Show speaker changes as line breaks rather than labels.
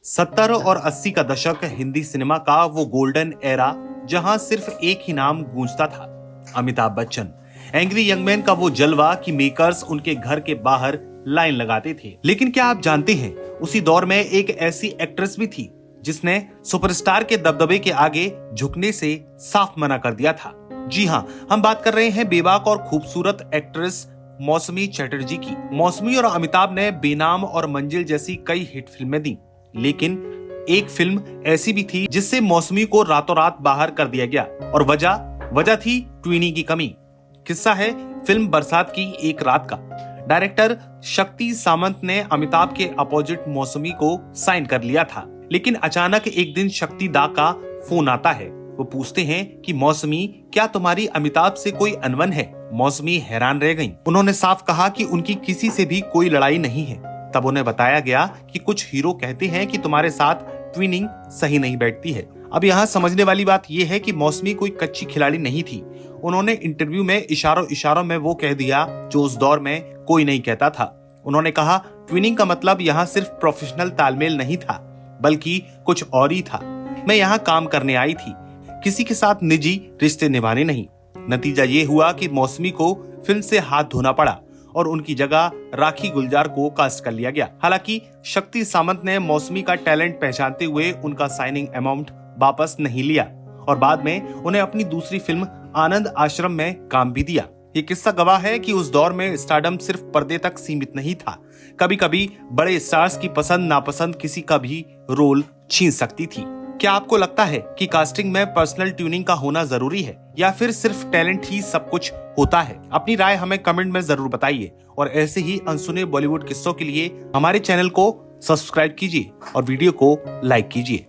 70 और 80 का दशक हिंदी सिनेमा का वो गोल्डन एरा जहां सिर्फ एक ही नाम गूंजता था, Amitabh Bachchan. Angry young man का वो जलवा कि मेकर्स उनके घर के बाहर लाइन लगाते थे। लेकिन क्या आप जानते हैं, उसी दौर में एक ऐसी एक्ट्रेस भी थी जिसने सुपरस्टार के दबदबे के आगे झुकने से साफ मना कर दिया था। जी हाँ, हम बात कर रहे हैं बेबाक और खूबसूरत एक्ट्रेस मौसमी चटर्जी की। मौसमी और अमिताभ ने बेनाम और मंजिल जैसी कई हिट फिल्में दी, लेकिन एक फिल्म ऐसी भी थी जिससे मौसमी को रातों रात बाहर कर दिया गया, और वजह थी ट्विनी की कमी। किस्सा है फिल्म बरसात की एक रात का। डायरेक्टर शक्ति सामंत ने अमिताभ के अपोजिट मौसमी को साइन कर लिया था, लेकिन अचानक एक दिन शक्ति दा का फोन आता है। वो पूछते हैं कि मौसमी, क्या तुम्हारी अमिताभ से कोई अनबन है? मौसमी हैरान रह गईं। उन्होंने साफ कहा कि उनकी किसी से भी कोई लड़ाई नहीं है। तब उन्हें बताया गया कि कुछ हीरो कहते हैं कि तुम्हारे साथ ट्विनिंग सही नहीं बैठती है। अब यहाँ समझने वाली बात यह है कि मौसमी कोई कच्ची खिलाड़ी नहीं थी। उन्होंने इंटरव्यू में इशारों में वो कह दिया जो उस दौर में कोई नहीं कहता था। उन्होंने कहा, ट्विनिंग का मतलब यहाँ सिर्फ प्रोफेशनल तालमेल नहीं था, बल्कि कुछ और ही था। मैं यहाँ काम करने आई थी, किसी के साथ निजी रिश्ते निभाने नहीं। नतीजा ये हुआ कि मौसमी को फिल्म से हाथ धोना पड़ा और उनकी जगह राखी गुलजार को कास्ट कर लिया गया। हालांकि शक्ति सामंत ने मौसमी का टैलेंट पहचानते हुए उनका साइनिंग अमाउंट वापस नहीं लिया और बाद में उन्हें अपनी दूसरी फिल्म आनंद आश्रम में काम भी दिया। ये किस्सा गवाह है कि उस दौर में स्टारडम सिर्फ पर्दे तक सीमित नहीं था। कभी कभी बड़े स्टार्स की पसंद नापसंद किसी का भी रोल छीन सकती थी। क्या आपको लगता है कि कास्टिंग में पर्सनल ट्यूनिंग का होना जरूरी है, या फिर सिर्फ टैलेंट ही सब कुछ होता है? अपनी राय हमें कमेंट में जरूर बताइए, और ऐसे ही अनसुने बॉलीवुड किस्सों के लिए हमारे चैनल को सब्सक्राइब कीजिए और वीडियो को लाइक कीजिए।